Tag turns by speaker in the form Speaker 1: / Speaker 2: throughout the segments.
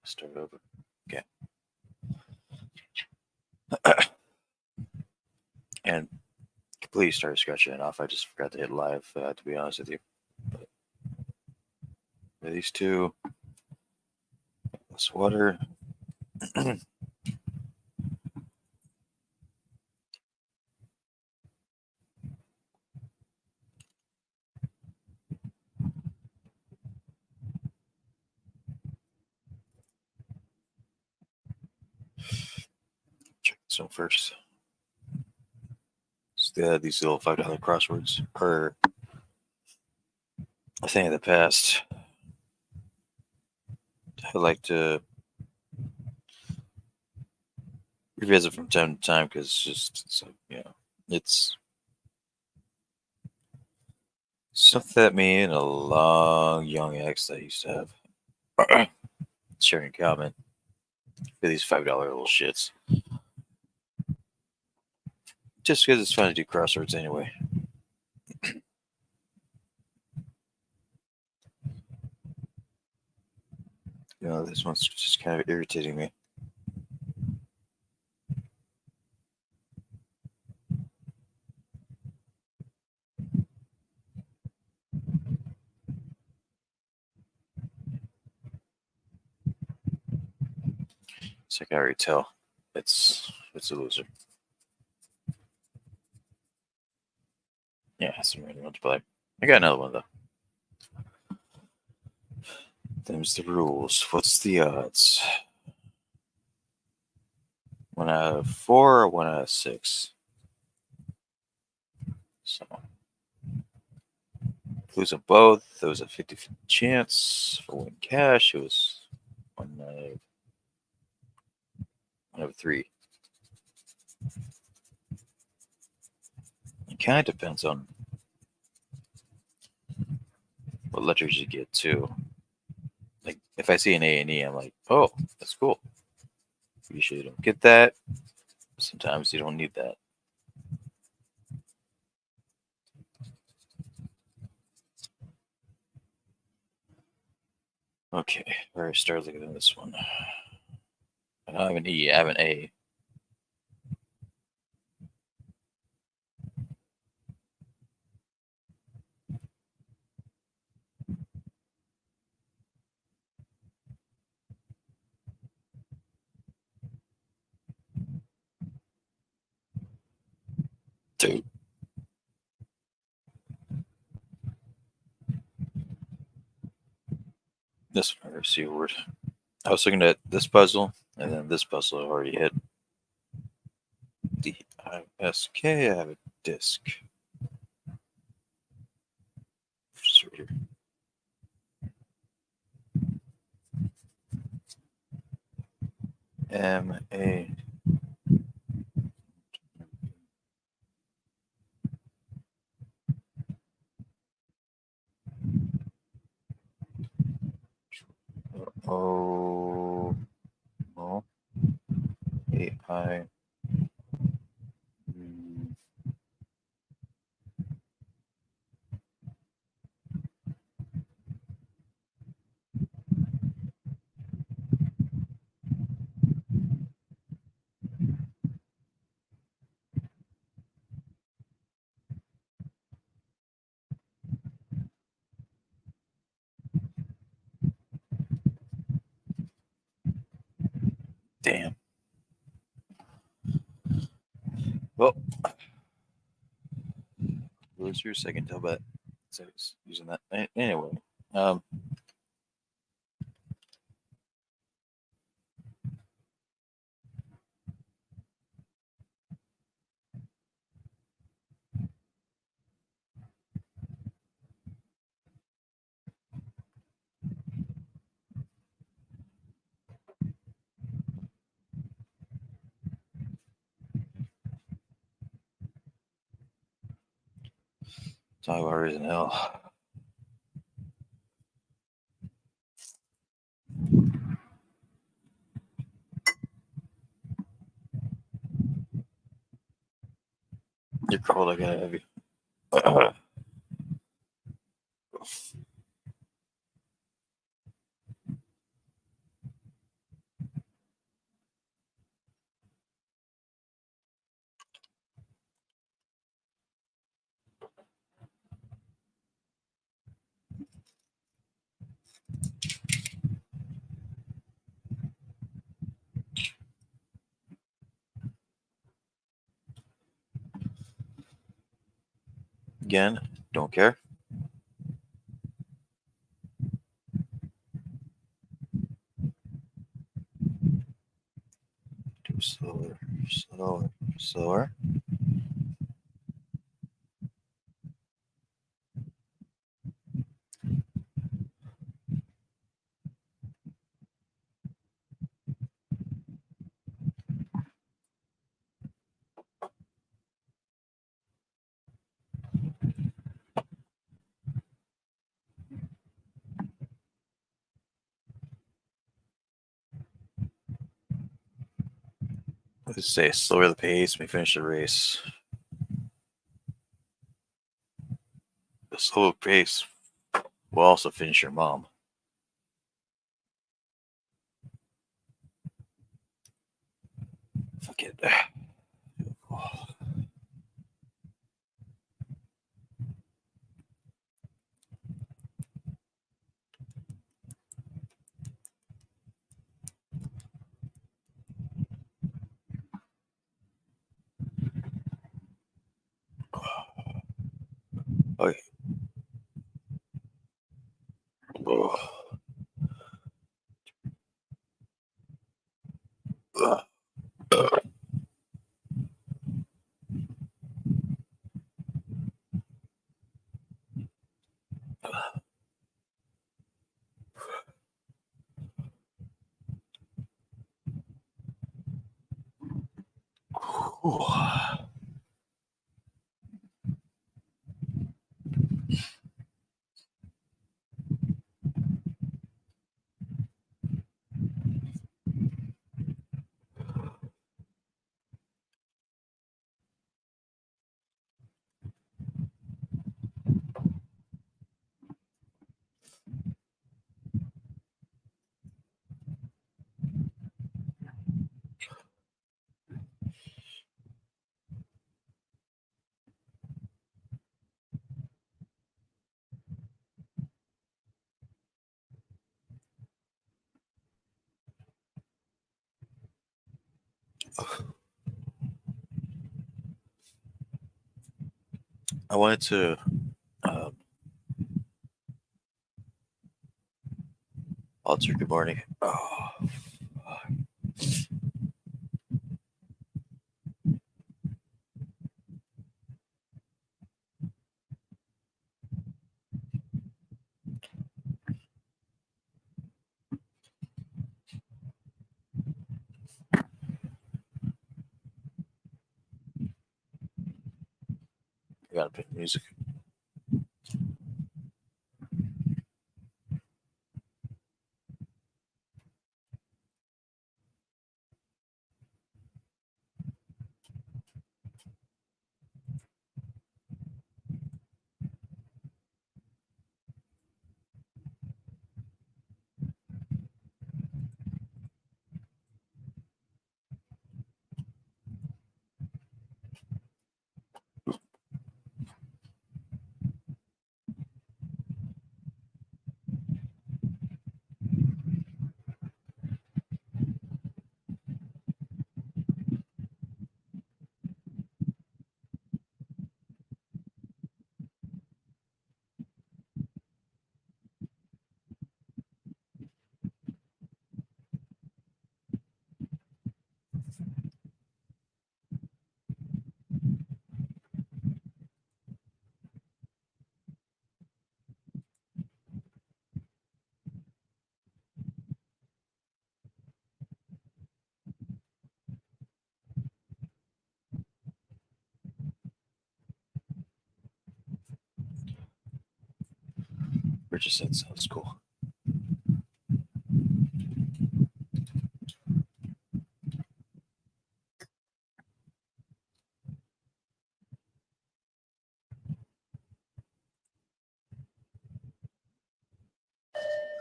Speaker 1: Start over. Okay. And completely started scratching it off. I just forgot to hit live, to be honest with you. But these two, this water. Check this one first. These little $5 crosswords are a thing of the past. I like to revisit from time to time because it's it's something that me and a long young ex that I used to have sharing in common for these $5 little shits. Just because it's fun to do crosswords anyway. This one's just kind of irritating me. So I can already tell it's a loser. Yeah, some random one to play. I got another one though. Them's the rules. What's the odds? 1 out of 4 or 1 out of 6? So lose them both. There was a 50-50 chance for winning cash. It was 1 out of 3. It kind of depends on what letters you get too. Like if I see an A and E, I'm like, oh, that's cool. Usually you don't get that. Sometimes you don't need that. Okay, where I start looking at this one. I don't have an E, I have an A. Dude. This one I see a word. I was looking at this puzzle, and then this puzzle I already hit. D-I-S-K, I have a disc. Just right here. M-A. O. O. A-I. Damn. Well, lose your second tell bet. So he's using that anyway. Talk about raising hell. You're cold, I gotta have you. Again, don't care. Do slower, slower, slower. Let's say slower the pace, may finish the race. The slow pace will also finish your mom. Fuck it. Okay. I wanted to alter good morning. Oh, I gotta pick music. Richardson sounds cool.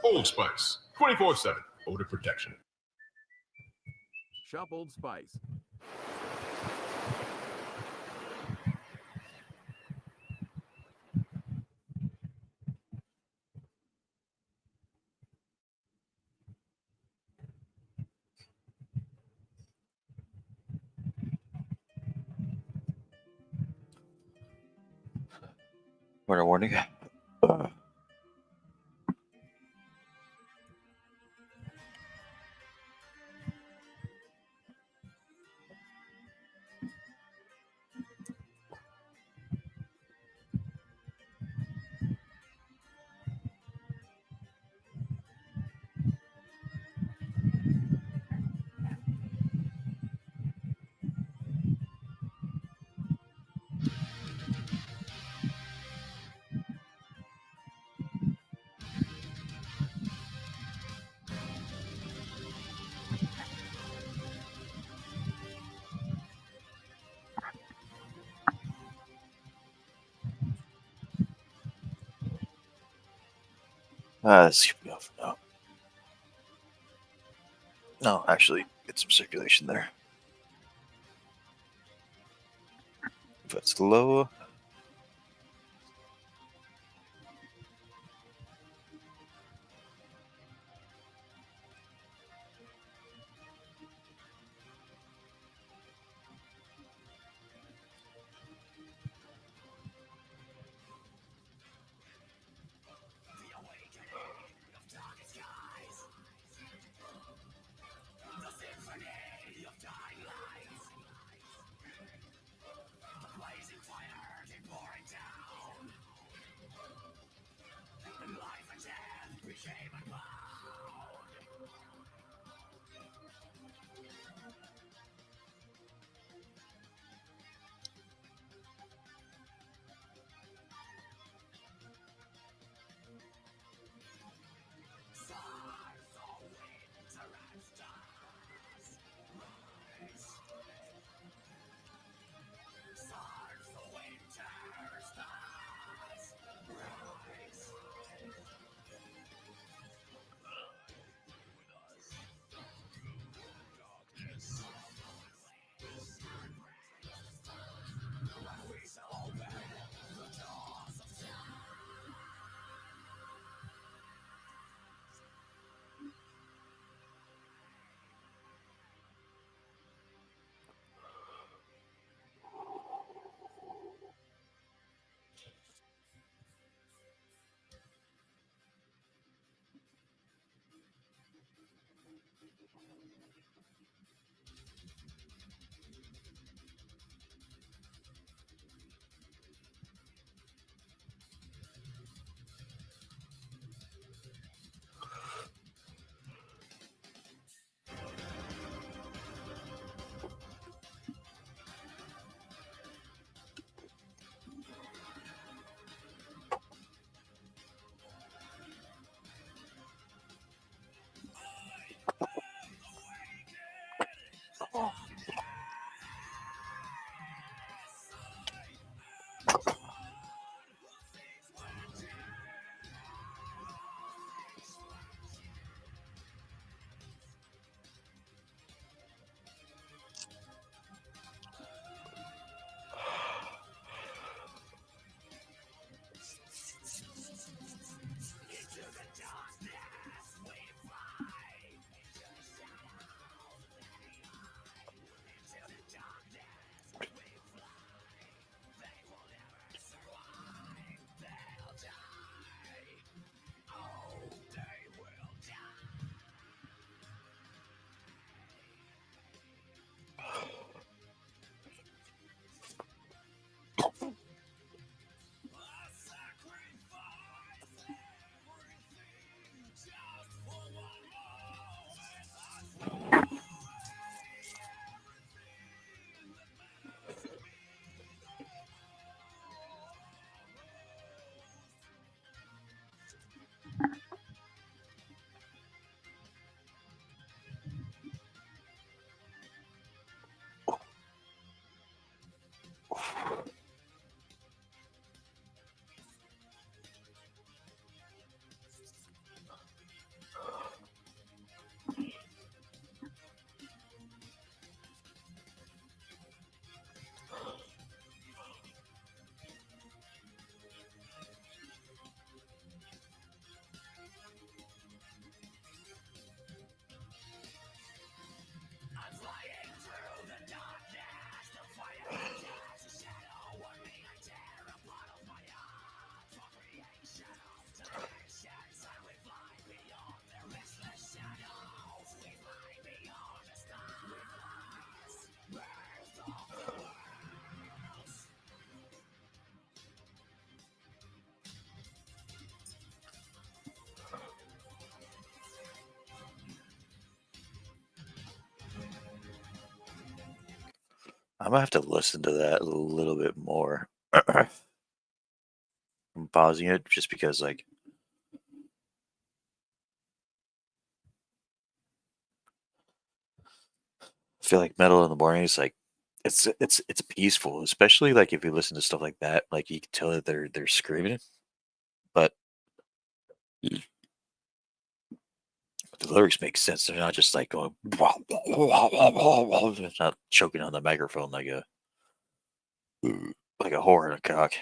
Speaker 2: Old Spice, 24/7 odor protection.
Speaker 3: Shop Old Spice.
Speaker 1: Warning. This should be off now. No, actually, get some circulation there. If it's low. I'm gonna have to listen to that a little bit more. I'm pausing it just because, like, I feel like metal in the morning is like it's peaceful, especially like if you listen to stuff like that. Like you can tell that they're screaming, but the lyrics make sense. They're not just like going, they're not choking on the microphone like a whore in a cock.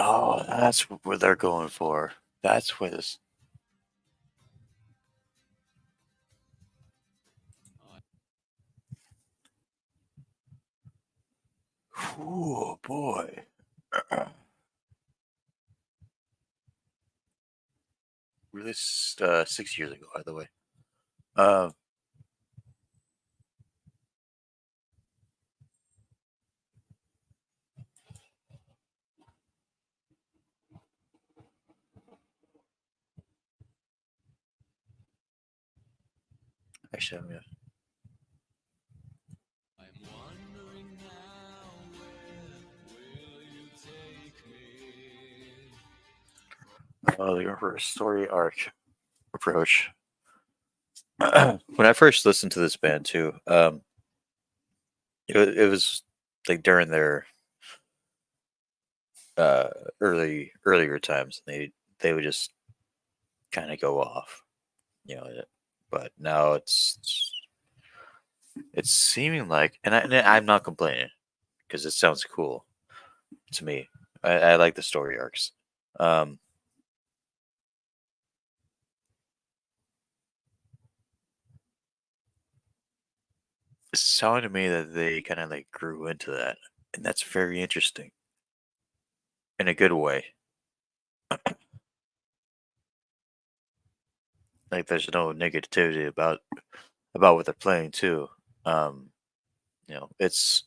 Speaker 1: Oh, that's what they're going for. That's what is. Oh boy. Released 6 years ago, by the way. Um, actually, I'm gonna. Oh, they're going for a story arc approach. When I first listened to this band too, it was like during their uh, earlier times. They would just kind of go off, you know. But now it's seeming like, and I'm not complaining because it sounds cool to me. I like the story arcs. Um, it sounded to me that they kind of like grew into that, and that's very interesting in a good way. Like there's no negativity about what they're playing too. Um, it's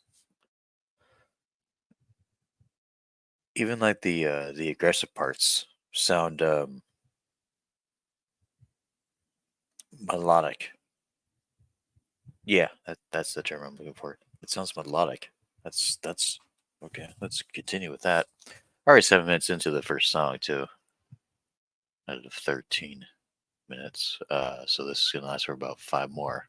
Speaker 1: even like the aggressive parts sound melodic. Yeah, that's the term I'm looking for. It sounds melodic. That's okay. Let's continue with that. Already 7 minutes into the first song too, out of 13 minutes. So this is gonna last for about 5 more.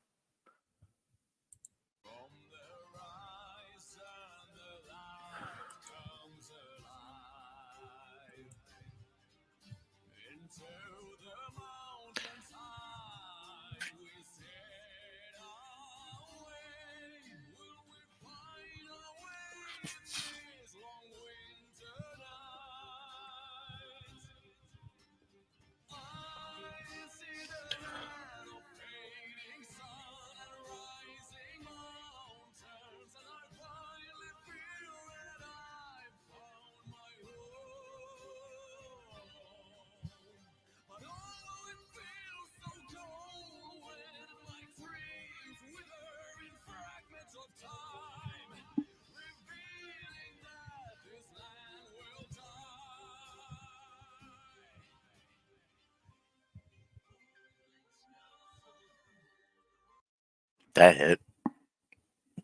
Speaker 1: That hit.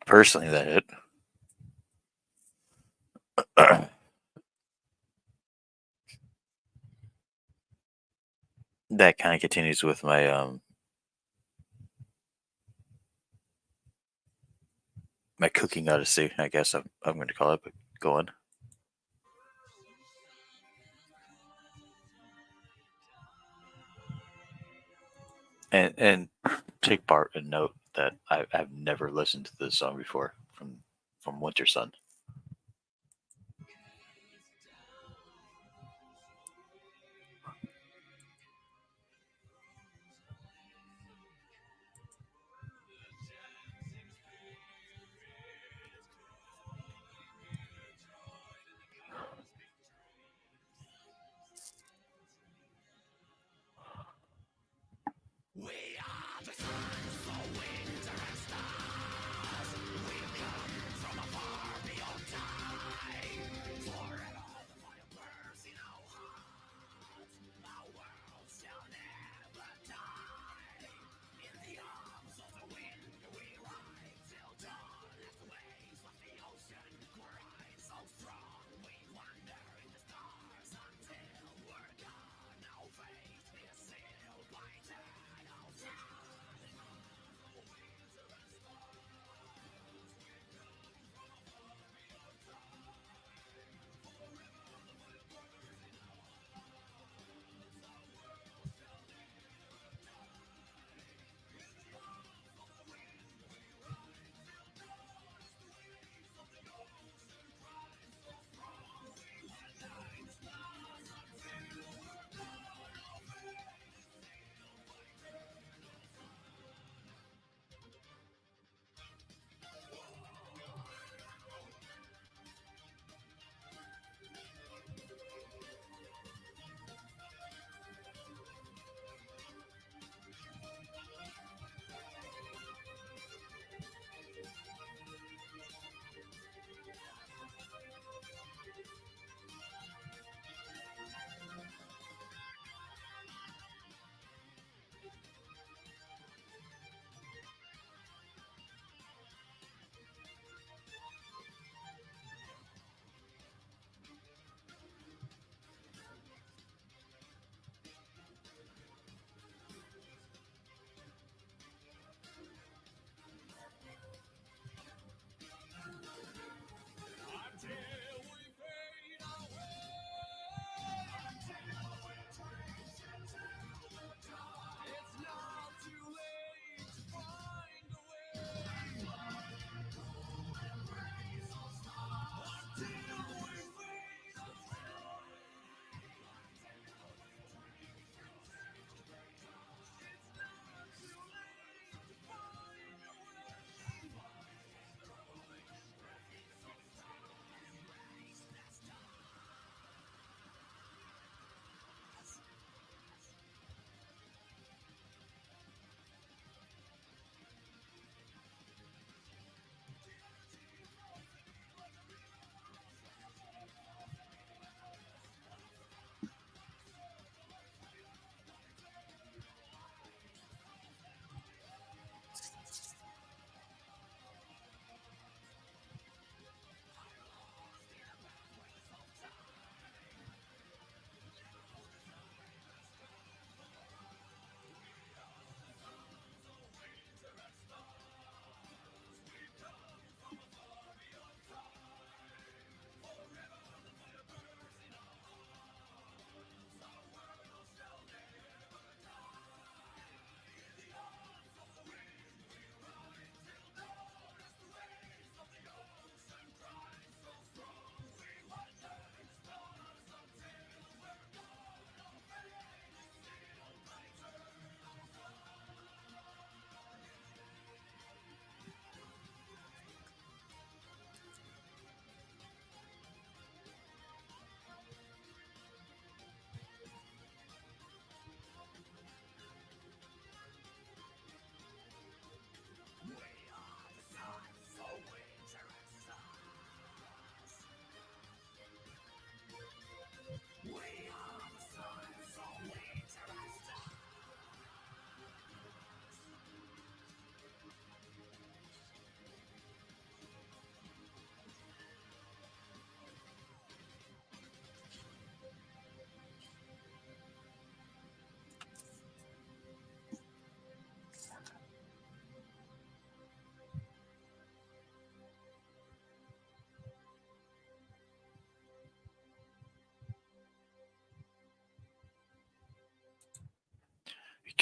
Speaker 1: Personally, that hit. That kind of continues with my cooking odyssey, I guess I'm going to call it. But go on. And take part and note that I've never listened to this song before from Winter Sun.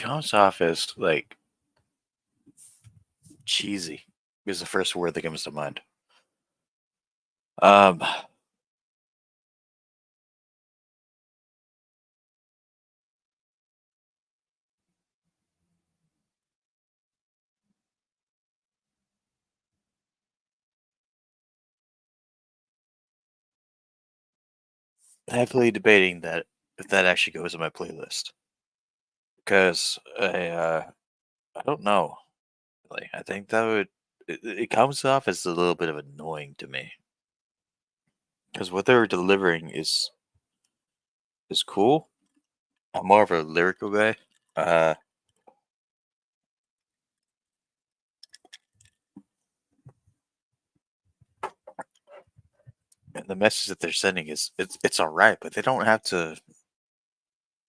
Speaker 1: comes off as like cheesy. Is the first word that comes to mind. Um, heavily debating that if that actually goes in my playlist because I don't know. Like I think that would it comes off as a little bit of annoying to me because what they're delivering is cool. I'm more of a lyrical guy. Uh, and the message that they're sending is it's all right, but they don't have to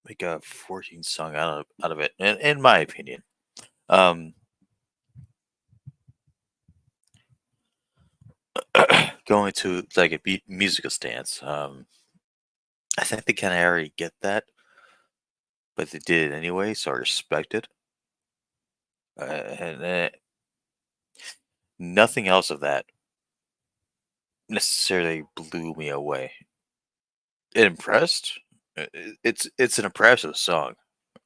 Speaker 1: make a 14 song out of it, in my opinion. Um, going to like a musical stance. I think they kind of already get that, but they did it anyway, so I respect it. And nothing else of that necessarily blew me away. It impressed. It's an impressive song.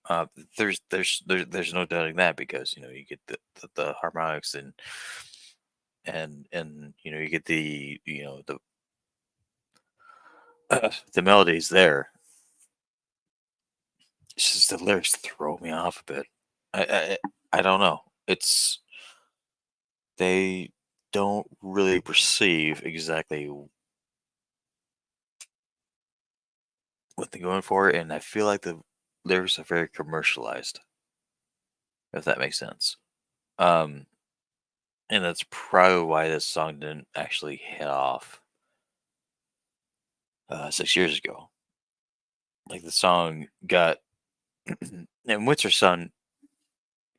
Speaker 1: Uh, there's no doubting that because you know you get the harmonics and you know you get the melodies there. It's just the lyrics throw me off a bit. I don't know. It's they don't really perceive exactly what they're going for, and I feel like the lyrics are very commercialized, if that makes sense. Um, and that's probably why this song didn't actually hit off 6 years ago. Like the song got, and Winter Sun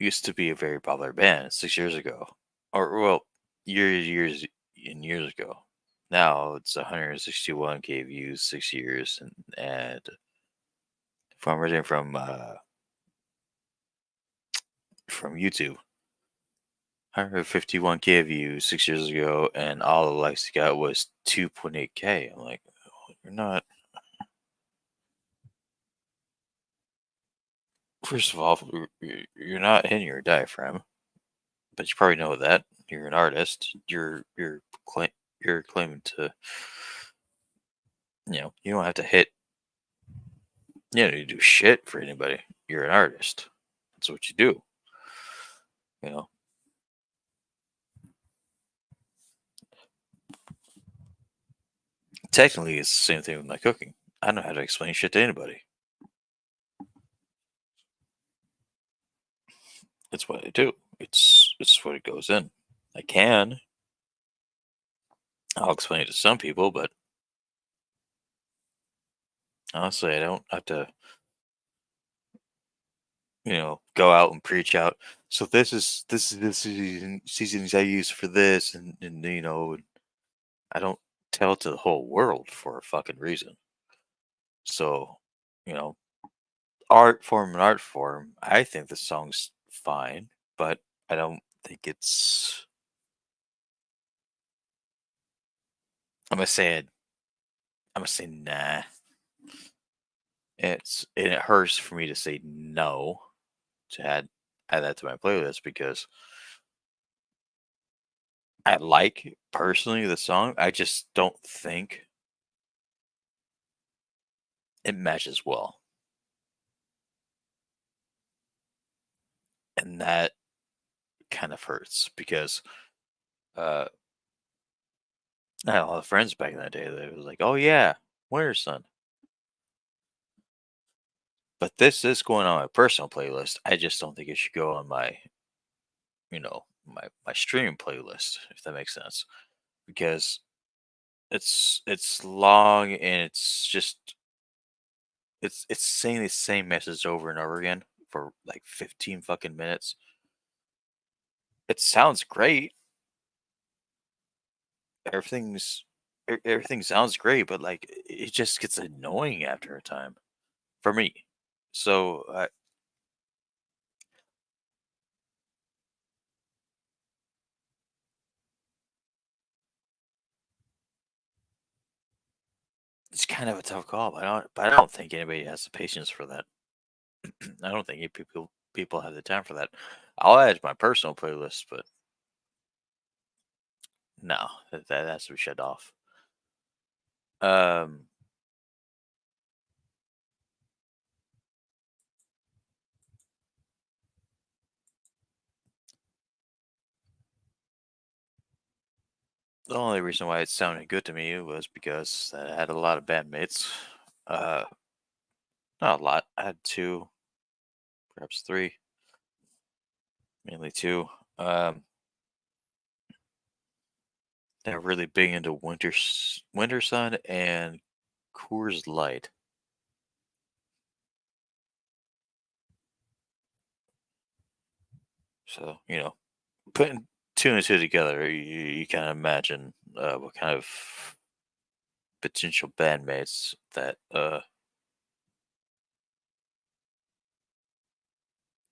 Speaker 1: used to be a very popular band 6 years ago, or well, years and years ago. Now it's 161K views, 6 years, and if I'm reading from YouTube, 151K views 6 years ago, and all the likes he got was 2.8K. I'm like, oh, you're not. First of all, you're not hitting your diaphragm, but you probably know that. You're an artist. You're claiming to. You don't have to hit. You do shit for anybody. You're an artist. That's what you do. You know. Technically, it's the same thing with my cooking. I know how to explain shit to anybody. It's what I do. It's what it goes in. I can. I'll explain it to some people, but honestly, I don't have to, go out and preach out. So this is the seasonings I use for this, and I don't tell it to the whole world for a fucking reason. So, you know, art form. I think the song's fine, but I don't think it's. I'm gonna say it. I'm gonna say nah. It hurts for me to say no to add that to my playlist because I like personally the song. I just don't think it matches well, and that kind of hurts because uh, I had a lot of friends back in that day that was like, "Oh yeah, Winter Sun," but this is going on my personal playlist. I just don't think it should go on my stream playlist, if that makes sense, because it's long and it's saying the same message over and over again for like 15 fucking minutes. It sounds great. Everything sounds great, but like it just gets annoying after a time for me. So it's kind of a tough call. But I don't think anybody has the patience for that. I don't think people have the time for that. I'll add my personal playlist, but no, that has to be shut off. Um, the only reason why it sounded good to me was because I had a lot of bandmates. Uh, Not a lot. I had two, perhaps three, mainly two. Um, they're really big into Winter Sun and Coors Light. So putting two and two together, you kind of imagine what kind of potential bandmates that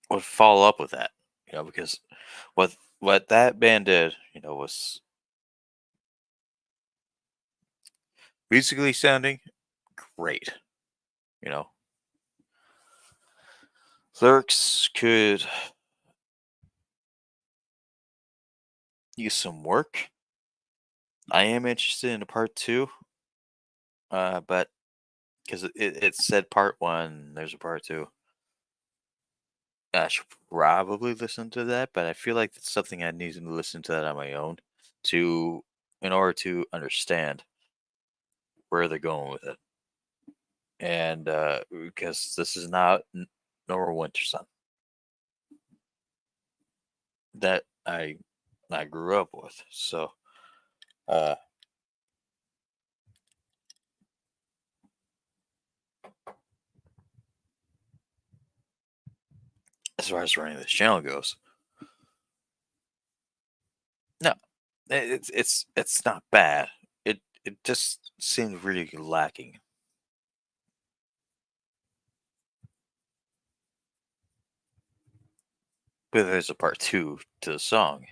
Speaker 1: would follow up with that. Because what that band did, was musically sounding great. You know, lyrics could use some work. I am interested in a part two, but because it said part one, there's a part two. I should probably listen to that, but I feel like it's something I need to listen to that on my own to in order to understand where they're going with it. And because this is not Nora Winter Sun that I grew up with. So uh as far as running this channel goes, no, it's not bad. It just seemed really lacking. But there's a part two to the song.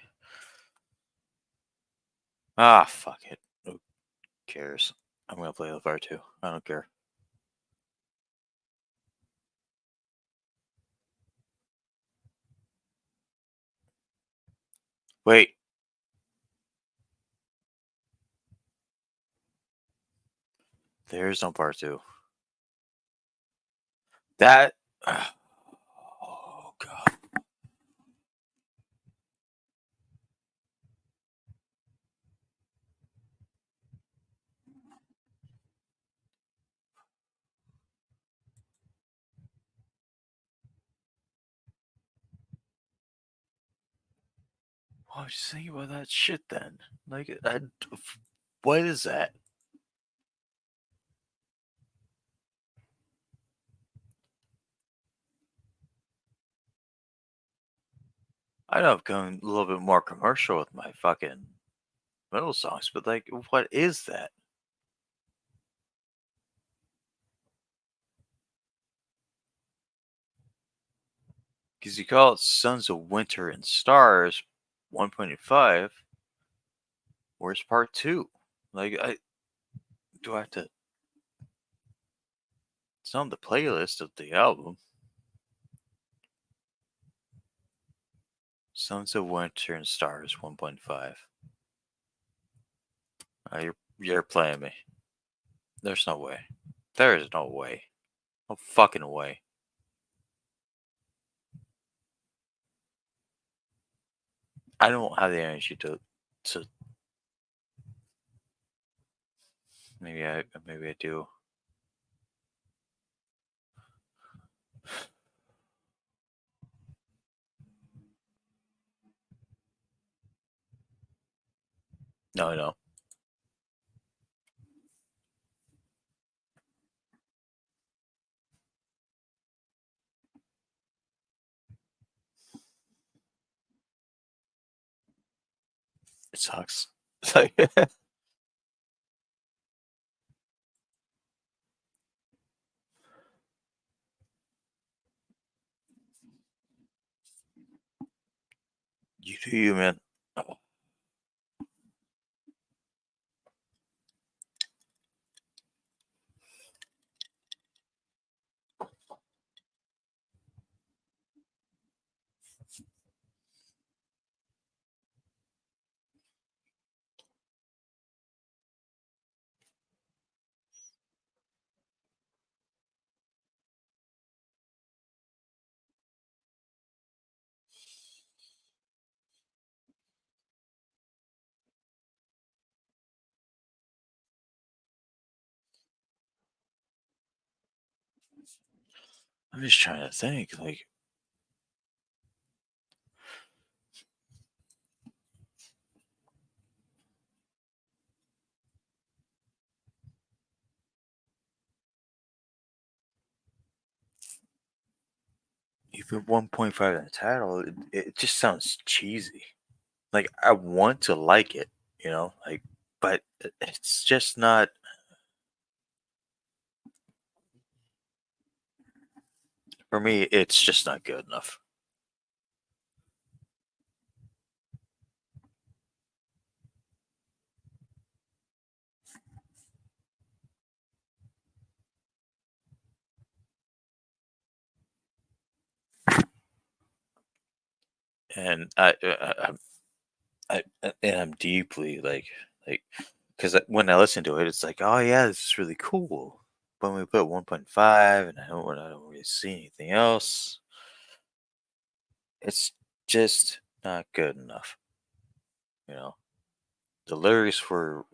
Speaker 1: Ah, fuck it. Who cares? I'm gonna play the part two. I don't care. Wait. There's no part two. That. Oh god. Why would you think about that shit then? Like, what is that? I know I've gone a little bit more commercial with my fucking metal songs, but like, what is that? Because you call it Sons of Winter and Stars 1.5. Where's part two? Like, do I have to? It's on the playlist of the album. Sons of Winter and Stars 1.5. You're playing me. There's no way. There is no way. No fucking way. I don't have the energy to maybe I do. No, I know. It sucks. It's like you do you, man. I'm just trying to think. Like, even 1.5 in the title, it just sounds cheesy. Like, I want to like it, like, but it's just not. For me, it's just not good enough. And and I'm deeply like, because when I listen to it, it's like, oh yeah, this is really cool. But when we put 1.5, and I don't really see anything else, it's just not good enough. You know, the lyrics were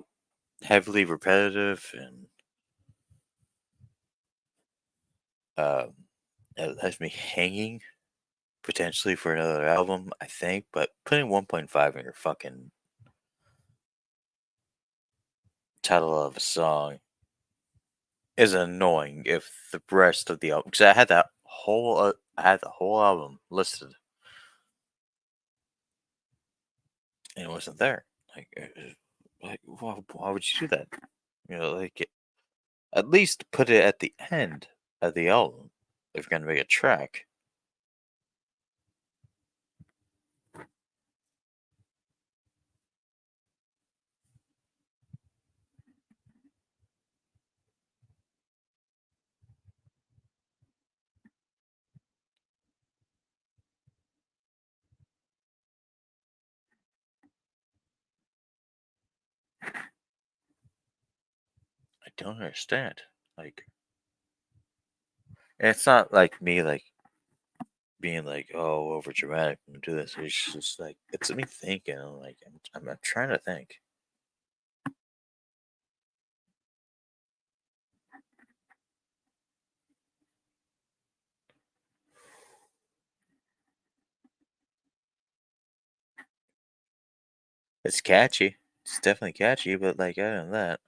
Speaker 1: heavily repetitive, and um, it left me hanging potentially for another album, I think. But putting 1.5 in your fucking title of a song is annoying if the rest of the album, because I had the whole album listed and it wasn't there. Like, why would you do that? At least put it at the end of the album if you're gonna make a track. I don't understand. Like, and it's not like me like being like, oh, over dramatic and do this. It's just like it's me thinking. I'm trying to think. It's catchy. It's definitely catchy, but like other than that,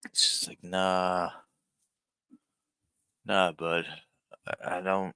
Speaker 1: it's just like nah, bud. I don't.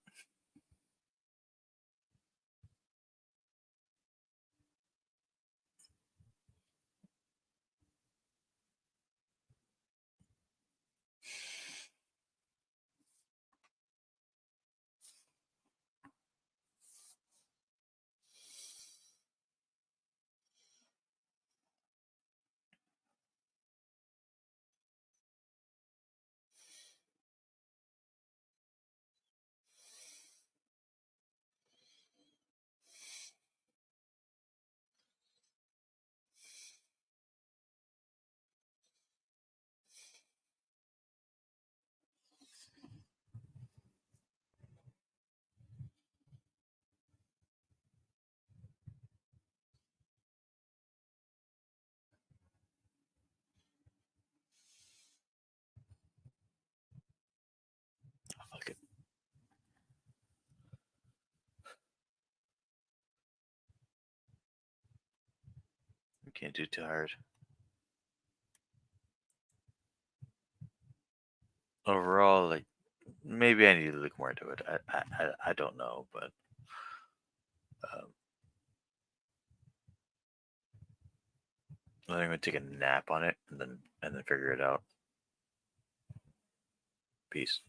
Speaker 1: Fuck it. We can't do too hard. Overall, like maybe I need to look more into it. I don't know, but um, I'm gonna take a nap on it and then figure it out. Peace.